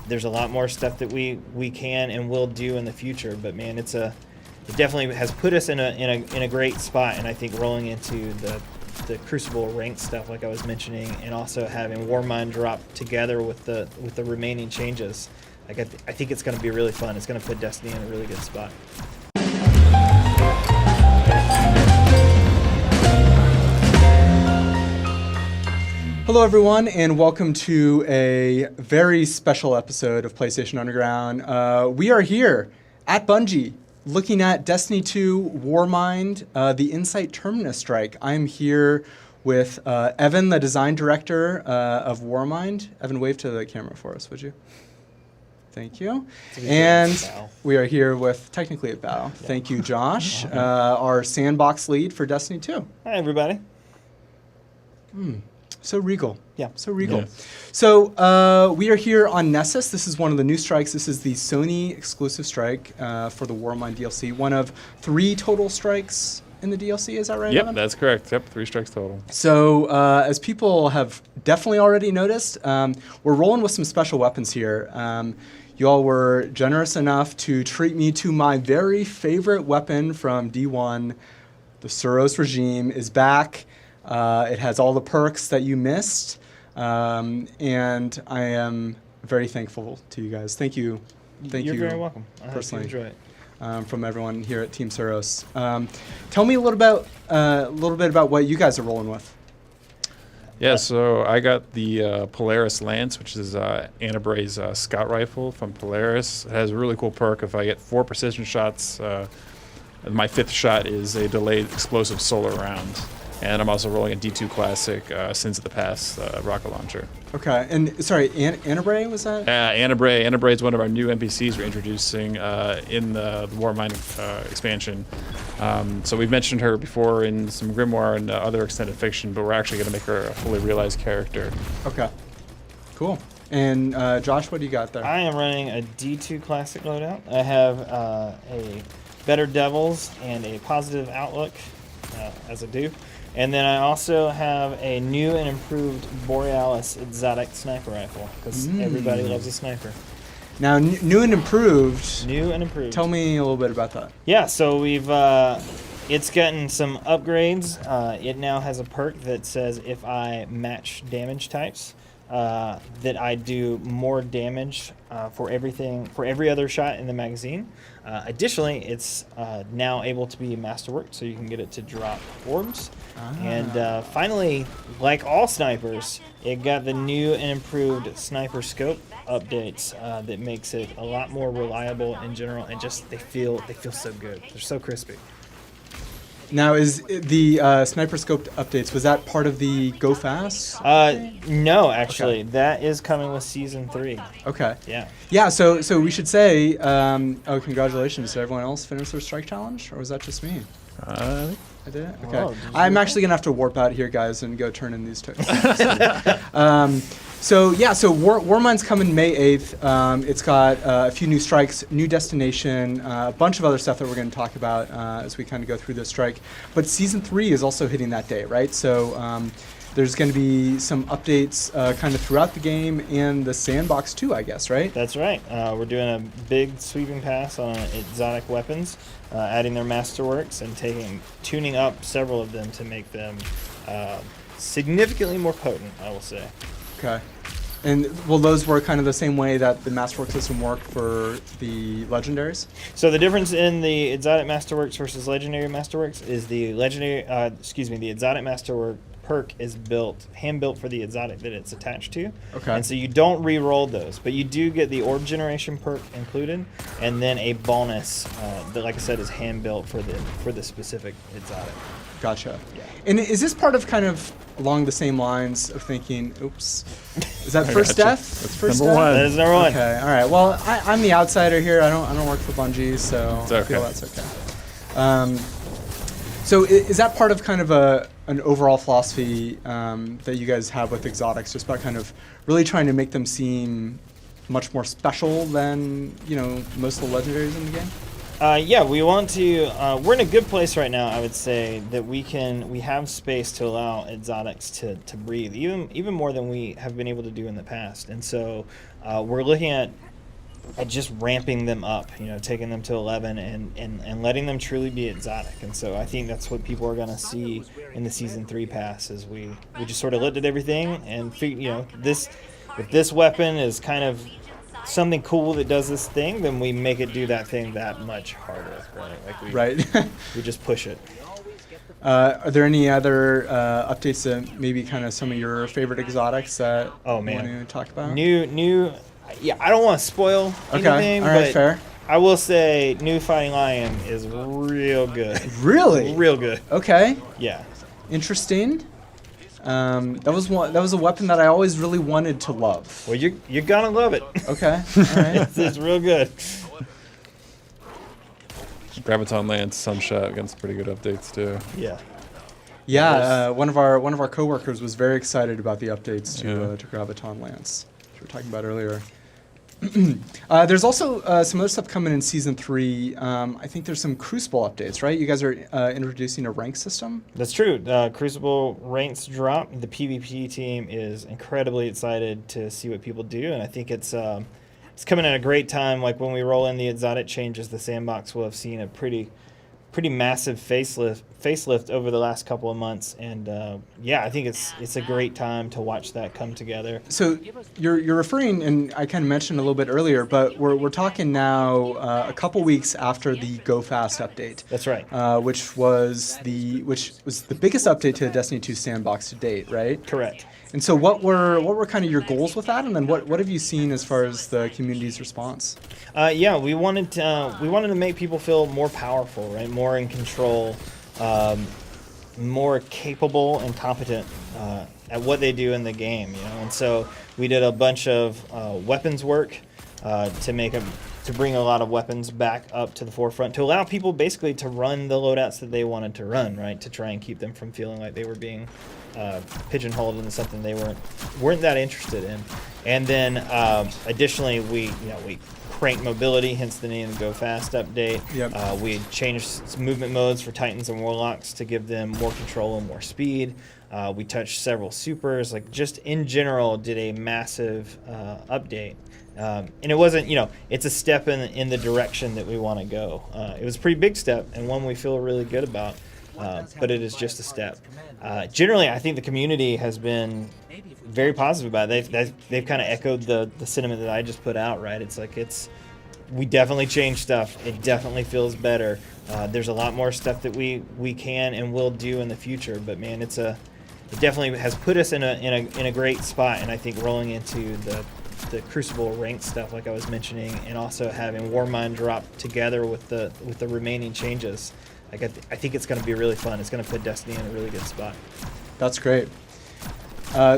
there's a lot more stuff that we can and will do in the future. But man, it definitely has put us in a great spot, and I think rolling into the Crucible ranked stuff like I was mentioning, and also having Warmind drop together with the remaining changes, like I think it's going to be really fun. It's going to put Destiny in a really good spot. Hello everyone, and welcome to a very special episode of PlayStation Underground. We are here at Bungie looking at Destiny 2 Warmind, the Insight Terminus strike. I'm here with Evan, the design director of Warmind. Evan, wave to the camera for us, would you? Thank you. And we are here with, technically a bow. Yeah. Thank you, Josh, our sandbox lead for Destiny 2. Hi, everybody. So regal. Yeah. So regal. Yeah. So we are here on Nessus. This is one of the new strikes. This is the Sony exclusive strike for the Warmind DLC. One of 3 total strikes in the DLC. Is that right, Yep, Evan? that's correct. Yep, 3 strikes total. So as people have definitely already noticed, we're rolling with some special weapons here. You all were generous enough to treat me to my very favorite weapon from D1. The Suros regime is back. It has all the perks that you missed, and I am very thankful to you guys. Thank you. You're very welcome. I personally, hope you enjoy it. From everyone here at Team Suros. Tell me a little bit about what you guys are rolling with. Yeah, so I got the Polaris Lance, which is Anna Bray's scout rifle from Polaris. It has a really cool perk. If I get 4 precision shots, my 5th shot is a delayed explosive solar round. And I'm also rolling a D2 Classic Sins of the Past rocket launcher. Okay, and sorry, Anna Bray, was that? Anna Bray. Anna Bray is one of our new NPCs we're introducing in the Warmind expansion. So we've mentioned her before in some Grimoire and other extended fiction, but we're actually going to make her a fully realized character. Okay, cool. And Josh, what do you got there? I am running a D2 Classic loadout. I have a Better Devils and a Positive Outlook, as I do. And then I also have a new and improved Borealis exotic sniper rifle, because everybody loves a sniper. Now, new and improved. New and improved. Tell me a little bit about that. Yeah, so we've it's gotten some upgrades. It now has a perk that says if I match damage types, that I do more damage for every other shot in the magazine. Additionally, it's now able to be masterworked, so you can get it to drop orbs. And finally, like all snipers, it got the new and improved sniper scope updates that makes it a lot more reliable in general, and just they feel so good. They're so crispy. Now, is the sniper scope updates, was that part of the Go Fast? No, actually. Okay. That is coming with Season 3. Okay. Yeah. Yeah, so we should say, congratulations. Did everyone else finish their strike challenge, or was that just me? I did it? Okay. Oh, I'm actually going to have to warp out here, guys, and go turn in these tokens. So Warmind's coming May 8th. It's got a few new strikes, new destination, a bunch of other stuff that we're going to talk about as we kind of go through this strike. But Season 3 is also hitting that day, right? So there's going to be some updates kind of throughout the game and the sandbox too, I guess, right? That's right. We're doing a big sweeping pass on exotic weapons, adding their masterworks and tuning up several of them to make them significantly more potent, I will say. Okay. And will those work kind of the same way that the Masterwork system worked for the Legendaries? So the difference in the Exotic Masterworks versus Legendary Masterworks is the the Exotic Masterwork perk is hand-built for the exotic that it's attached to. Okay. And so you don't re-roll those, but you do get the orb generation perk included, and then a bonus that, like I said, is hand-built for the specific exotic. Gotcha. Yeah. And is this part of kind of along the same lines of thinking, oops, is that first death? That's first number death? 1. That is number 1. Okay, all right. Well, I'm the outsider here. I don't work for Bungie, so it's okay. I feel that's okay. So is that part of kind of an overall philosophy that you guys have with exotics, just about kind of really trying to make them seem much more special than most of the legendaries in the game? Yeah, we want to. We're in a good place right now. I would say that we have space to allow exotics to breathe, even more than we have been able to do in the past. And so we're looking at just ramping them up, taking them to 11 and letting them truly be exotic. And so I think that's what people are going to see in the Season 3 pass is we just sort of looked at everything and figured, if this weapon is kind of something cool that does this thing, then we make it do that thing that much harder, right? Like we just push it. Are there any other updates to maybe kind of some of your favorite exotics that you want to talk about? New. Yeah, I don't want to spoil anything, all right, but fair. I will say new Fighting Lion is real good. Really? Real good. Okay. Yeah. Interesting. That was a weapon that I always really wanted to love. Well, you're gonna love it. Okay. All right. it's real good. Graviton Lance, Sunshot against pretty good updates too. Yeah. Yeah. One of our coworkers was very excited about the updates to Graviton Lance, which we were talking about earlier. There's also some other stuff coming in Season 3. I think there's some Crucible updates, right? You guys are introducing a rank system? That's true. Crucible ranks drop. The PvP team is incredibly excited to see what people do, and I think it's coming at a great time. Like when we roll in the exotic changes, the sandbox will have seen a pretty massive facelift over the last couple of months, and I think it's a great time to watch that come together. So you're referring, and I kind of mentioned a little bit earlier, but we're talking now a couple weeks after the Go Fast update. That's right. Which was the biggest update to the Destiny 2 sandbox to date, right? Correct. And so what were kind of your goals with that, and then what have you seen as far as the community's response? We wanted to make people feel more powerful, right? More in control, more capable and competent at what they do in the game, And so we did a bunch of weapons work to bring a lot of weapons back up to the forefront, to allow people basically to run the loadouts that they wanted to run, right? To try and keep them from feeling like they were being pigeonholed into something they weren't that interested in. And then additionally, we cranked mobility, hence the name of the Go Fast update. Yep. We changed some movement modes for Titans and Warlocks to give them more control and more speed. We touched several supers, like just in general did a massive update. And it wasn't, it's a step in the direction that we want to go. It was a pretty big step and one we feel really good about, but it is just a step. Generally, I think the community has been very positive about it. They've kind of echoed the sentiment that I just put out, right? It's like we definitely changed stuff. It definitely feels better. There's a lot more stuff that we can and will do in the future, but man, it definitely has put us in a great spot, and I think rolling into the Crucible ranked stuff like I was mentioning, and also having Warmind drop together with the remaining changes, I think it's going to be really fun. It's going to put Destiny in a really good spot. That's great.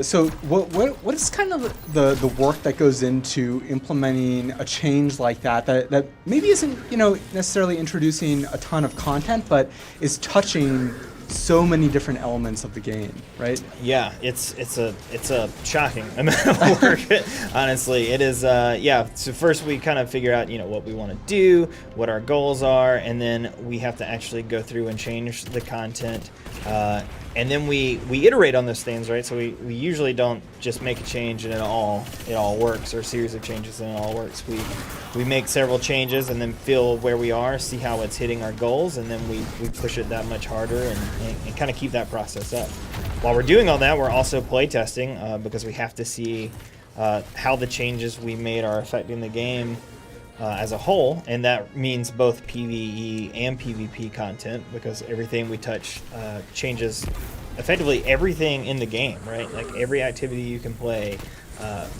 So what is kind of the work that goes into implementing a change like that maybe isn't necessarily introducing a ton of content, but is touching so many different elements of the game, right? Yeah, it's a shocking amount of work. Honestly, it is. So first we kind of figure out what we want to do, what our goals are, and then we have to actually go through and change the content. And then we iterate on those things, right? So we usually don't just make a change and it all works, or a series of changes and it all works. We make several changes and then feel where we are, see how it's hitting our goals, and then we push it that much harder and kind of keep that process up. While we're doing all that, we're also play testing because we have to see how the changes we made are affecting the game as a whole, and that means both PvE and PvP content, because everything we touch changes effectively everything in the game, right? Like every activity you can play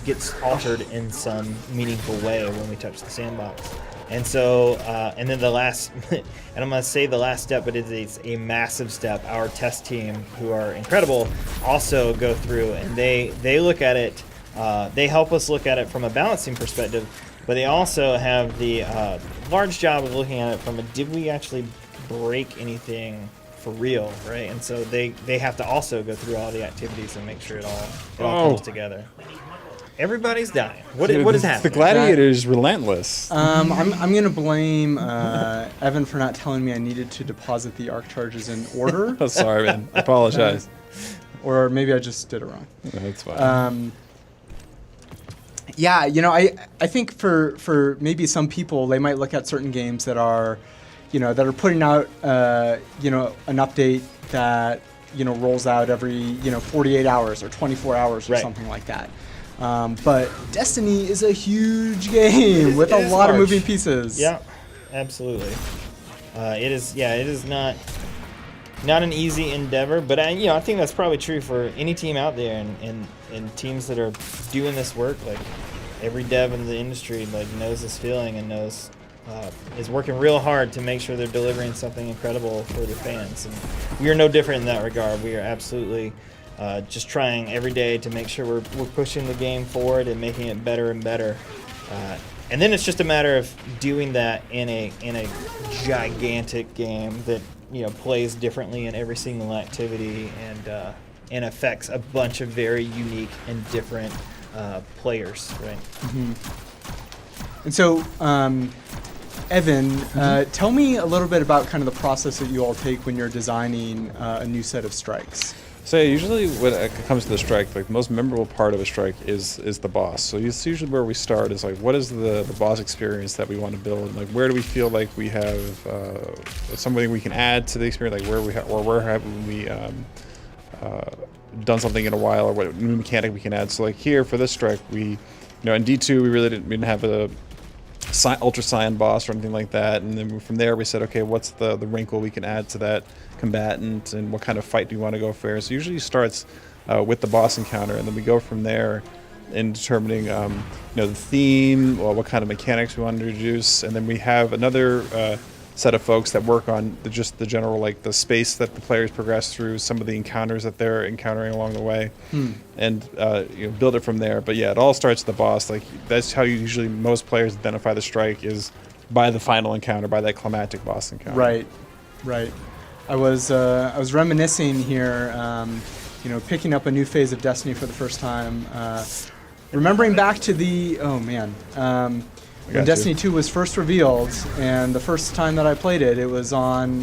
gets altered in some meaningful way when we touch the sandbox. And so, and then the last, and I'm going to say the last step, but it's a massive step. Our test team, who are incredible, also go through and they look at it, they help us look at it from a balancing perspective, but they also have the large job of looking at it from a, did we actually break anything for real, right? And so they have to also go through all the activities and make sure it all comes together. Everybody's dying. What is happening? The gladiator is relentless. I'm gonna blame Evan for not telling me I needed to deposit the arc charges in order. Oh, sorry, man. I apologize. Or maybe I just did it wrong. That's fine. Yeah, I think for maybe some people, they might look at certain games that are, that are putting out, an update that, rolls out every, 48 hours or 24 hours or Right. something like that. But Destiny is a huge game with a lot of moving pieces. Yeah, absolutely. It is not an easy endeavor, but I think that's probably true for any team out there, and teams that are doing this work. Like every dev in the industry, like knows this feeling and knows is working real hard to make sure they're delivering something incredible for their fans. And we are no different in that regard. We are absolutely just trying every day to make sure we're pushing the game forward and making it better and better. And then it's just a matter of doing that in a gigantic game that plays differently in every single activity and affects a bunch of very unique and different players, right? Mm-hmm. And so, Evan, tell me a little bit about kind of the process that you all take when you're designing a new set of strikes. So usually when it comes to the strike, like the most memorable part of a strike is the boss. So it's usually where we start is like, what is the boss experience that we want to build? Like where do we feel like we have something we can add to the experience? Like where haven't we done something in a while, or what new mechanic we can add? So like here for this strike, we, in D2 we didn't have a Ultra Saiyan boss or anything like that, and then from there we said, okay, what's the wrinkle we can add to that combatant, and what kind of fight do we want to go for? So usually it starts with the boss encounter, and then we go from there in determining the theme, or what kind of mechanics we want to introduce, and then we have another set of folks that work on just the general, like the space that the players progress through, some of the encounters that they're encountering along the way, and build it from there. But yeah, it all starts with the boss. Like that's how usually most players identify the strike, is by the final encounter, by that climactic boss encounter. Right. I was reminiscing here, picking up a new phase of Destiny for the first time, remembering back to when Destiny 2 was first revealed, and the first time that I played it, it was on,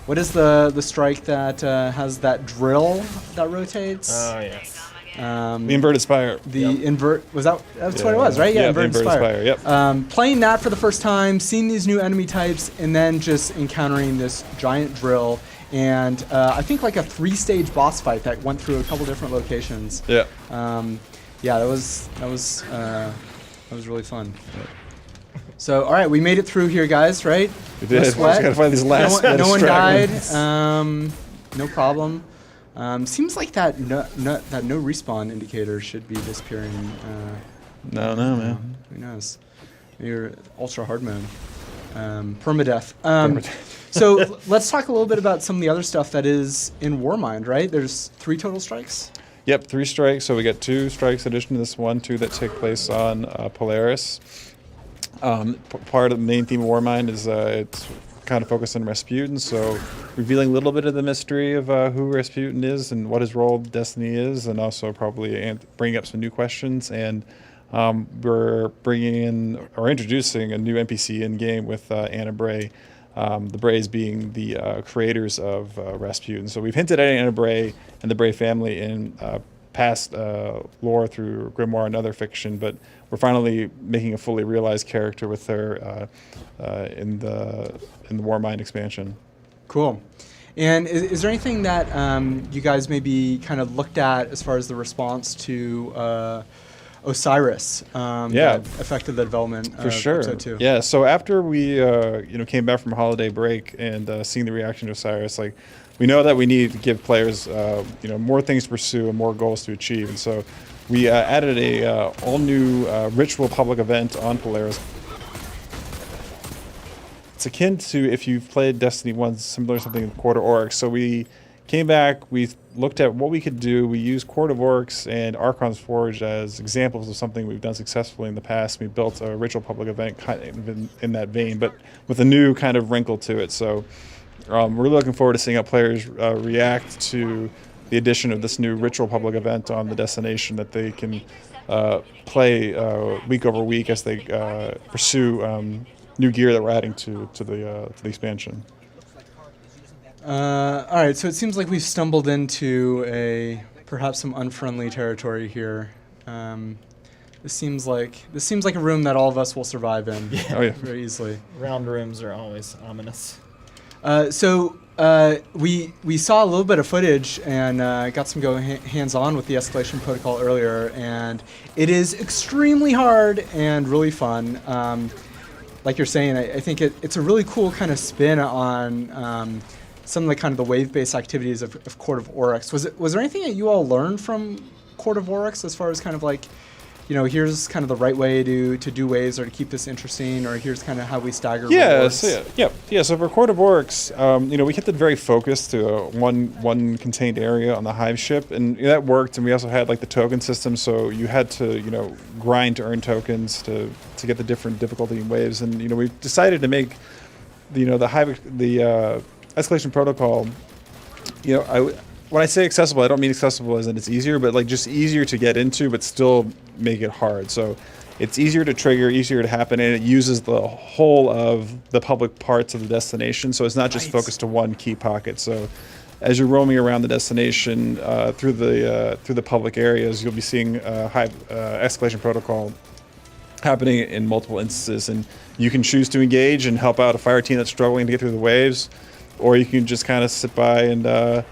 what is the strike that has that drill that rotates? Oh, yes. The Inverted Spire. That's what it was, right? Yeah, Inverted Spire. Yep. Playing that for the first time, seeing these new enemy types, and then just encountering this giant drill, and I think like a 3-stage boss fight that went through a couple different locations. Yeah. That was really fun. So, all right, we made it through here, guys, right? We did. We just gotta find these last no one died. ones. No problem. Seems like that no respawn indicator should be disappearing. No, man. Who knows? You're ultra hard mode. Permadeath. So let's talk a little bit about some of the other stuff that is in Warmind, right? There's 3 total strikes? Yep, 3 strikes. So we got 2 strikes in addition to this one, 2 that take place on Polaris. Part of the main theme of Warmind is it's kind of focused on Rasputin, so revealing a little bit of the mystery of who Rasputin is and what his role in Destiny is, and also probably bringing up some new questions. And we're bringing in or introducing a new NPC in game with Anna Bray. The Brays being the creators of Rasputin. So we've hinted at Anna Bray and the Bray family in past lore through Grimoire and other fiction, but we're finally making a fully realized character with her in the Warmind expansion. Cool. And is there anything that you guys maybe kind of looked at as far as the response to Osiris that affected the development For of sure. episode 2? Yeah, so after we came back from holiday break and seeing the reaction to Osiris, like we know that we need to give players more things to pursue and more goals to achieve, and so we added a all new ritual public event on Polaris. It's akin to if you've played Destiny 1, similar to something with Court of Oryx. So we came back, we looked at what we could do. We used Court of Oryx and Archon's Forge as examples of something we've done successfully in the past. We built a ritual public event kind of in that vein, but with a new kind of wrinkle to it. So we're looking forward to seeing how players react to the addition of this new ritual public event on the destination that they can play week over week as they pursue new gear that we're adding to the expansion. All right, so it seems like we've stumbled into perhaps some unfriendly territory here. This seems like a room that all of us will survive in very easily. Round rooms are always ominous. So we saw a little bit of footage and got some hands-on with the escalation protocol earlier, and it is extremely hard and really fun. Like you're saying, I think it's a really cool kind of spin on some of the kind of the wave-based activities of Court of Oryx. Was there anything that you all learned from Court of Oryx as far as kind of like, here's kind of the right way to do waves or to keep this interesting, or here's kind of how we stagger rewards? So for Court of Oryx, we kept it very focused to one contained area on the Hive ship, and that worked. And we also had like the token system, so you had to grind to earn tokens to get the different difficulty waves. And we decided to make the escalation protocol. When I say accessible, I don't mean accessible as in it's easier, but like just easier to get into, but still make it hard. So it's easier to trigger, easier to happen, and it uses the whole of the public parts of the destination. So it's not just focused to one key pocket. So as you're roaming around the destination through the public areas, you'll be seeing escalation protocol happening in multiple instances, and you can choose to engage and help out a fire team that's struggling to get through the waves, or you can just kind of sit by and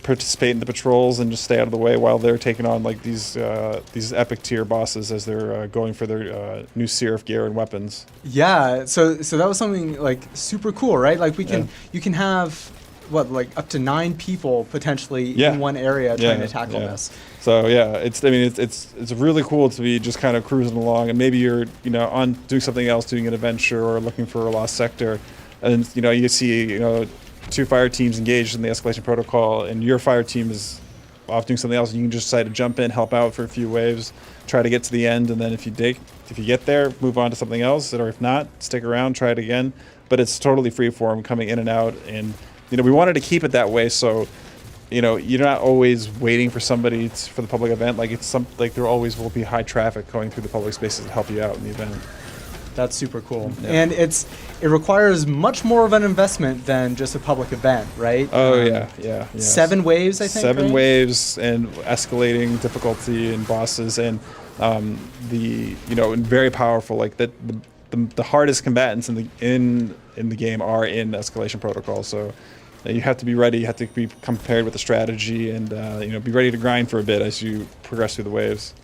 participate in the patrols and just stay out of the way while they're taking on like these epic tier bosses as they're going for their new Seraph gear and weapons. Yeah, so that was something like super cool, right? Like you can have up to 9 people potentially in one area trying to tackle this. So it's really cool to be just kind of cruising along, and maybe you're on doing something else, doing an adventure or looking for a lost sector, and you see 2 fire teams engaged in the escalation protocol, and your fire team is off doing something else, and you can just decide to jump in, help out for a few waves, try to get to the end, and then if you get there, move on to something else, or if not, stick around, try it again. But it's totally freeform, coming in and out, and we wanted to keep it that way, so you're not always waiting for somebody for the public event. Like there always will be high traffic going through the public spaces to help you out in the event. That's super cool. Yeah. And it requires much more of an investment than just a public event, right? Oh, yeah. 7 waves, I think, 7 waves and escalating difficulty and bosses, and and very powerful. Like that, the hardest combatants in the game are in escalation protocol. So you have to be ready. You have to be prepared with the strategy, and be ready to grind for a bit as you progress through the waves.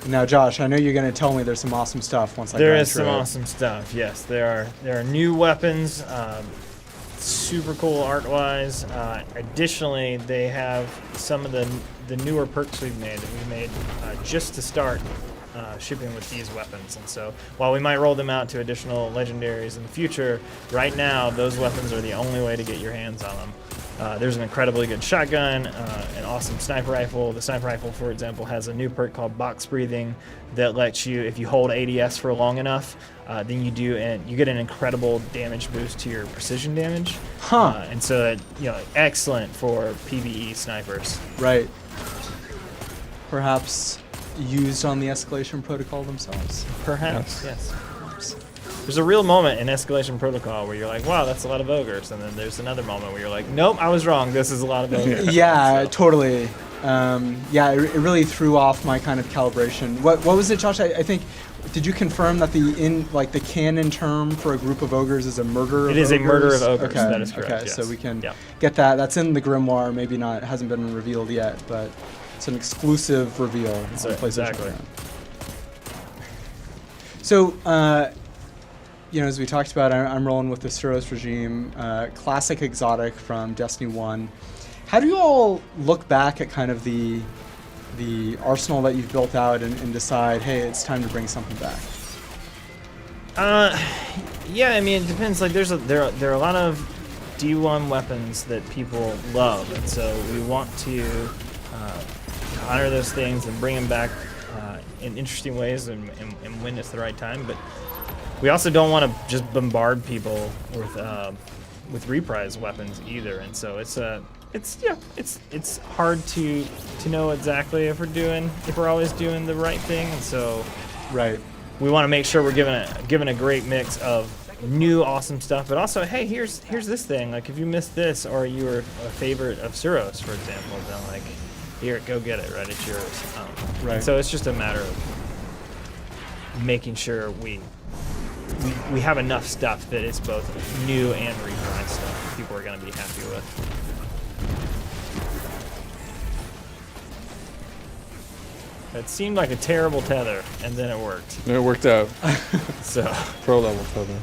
Now, Josh, I know you're going to tell me there's some awesome stuff once I There go is some awesome stuff. Yes, there are new weapons, super cool art-wise. Additionally, they have some of the newer perks we've made just to start shipping with these weapons. And so while we might roll them out to additional legendaries in the future, right now those weapons are the only way to get your hands on them. There's an incredibly good shotgun, an awesome sniper rifle. The sniper rifle, for example, has a new perk called box breathing that lets you, if you hold ADS for long enough, then you get an incredible damage boost to your precision damage. And so, excellent for PvE snipers. Right. Perhaps used on the escalation protocol themselves. Perhaps, yes. There's a real moment in escalation protocol where you're like, wow, that's a lot of ogres. And then there's another moment where you're like, nope, I was wrong. This is a lot of ogres. Yeah, totally. It really threw off my kind of calibration. What was it, Josh? I think, did you confirm that the canon term for a group of ogres is a murder of ogres? It is a murder of ogres. Okay. That is correct. Okay, yes. so we can get that. That's in the Grimoire. Maybe not. It hasn't been revealed yet, but it's an exclusive reveal on PlayStation. Exactly. So, as we talked about, I'm rolling with the Suros regime, classic exotic from Destiny 1. How do you all look back at kind of the arsenal that you've built out and decide, hey, it's time to bring something back? It depends. Like there are a lot of D1 weapons that people love, and so we want to honor those things and bring them back in interesting ways and when it's the right time. But we also don't want to just bombard people with reprise weapons either, and so it's it's hard to know exactly if we're always doing the right thing, and so Right. we want to make sure we're giving a great mix of new awesome stuff, but also, hey, here's this thing. Like, if you missed this, or you were a favorite of Suros, for example, then like, here, go get it, right? It's yours. Right. So it's just a matter of making sure we have enough stuff that it's both new and redesigned stuff that people are going to be happy with. It seemed like a terrible tether, and then it worked. It worked out. So Pro level tether.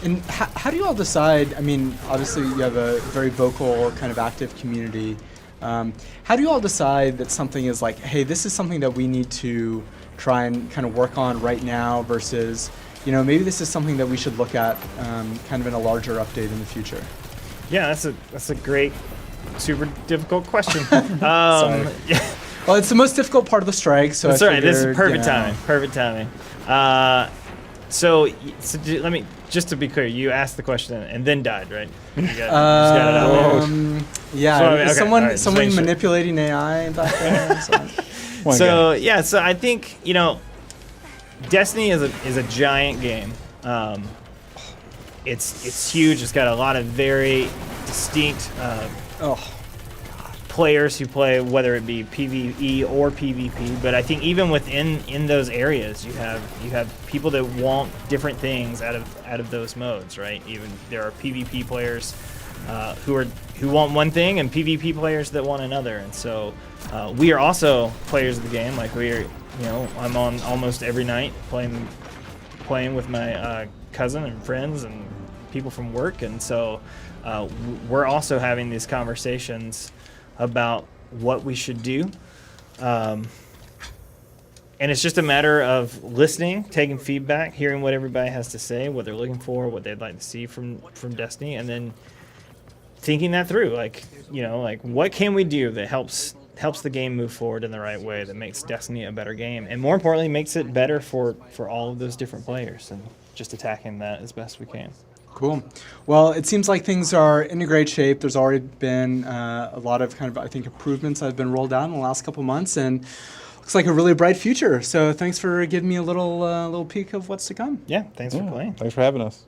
And how do you all decide? I mean, obviously you have a very vocal, kind of active community. How do you all decide that something is like, hey, this is something that we need to try and kind of work on right now versus, maybe this is something that we should look at kind of in a larger update in the future? yeah, that's a great, super difficult question. Sorry. Well, it's the most difficult part of the strike, so That's I right. This is figured, perfect timing. Perfect timing. So let me just to be clear. You asked the question and then died, right? You just got it out there. Yeah, So, I mean, okay, someone all right, just someone making sure. manipulating AI back there. So I think Destiny is a giant game. It's huge. It's got a lot of very distinct players who play, whether it be PvE or PvP. But I think even within those areas, you have people that want different things out of those modes, right? Even there are PvP players who want one thing, and PvP players that want another. And so we are also players of the game. Like, we are, I'm on almost every night playing with my cousin and friends and people from work, and so we're also having these conversations about what we should do. And it's just a matter of listening, taking feedback, hearing what everybody has to say, what they're looking for, what they'd like to see from Destiny, and then thinking that through. Like, what can we do that helps the game move forward in the right way, that makes Destiny a better game, and more importantly, makes it better for all of those different players, and just attacking that as best we can. Cool. Well, it seems like things are in a great shape. There's already been a lot of kind of, I think, improvements that have been rolled out in the last couple months, and looks like a really bright future. So thanks for giving me a little peek of what's to come. Yeah, thanks for playing. Thanks for having us.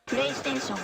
PlayStation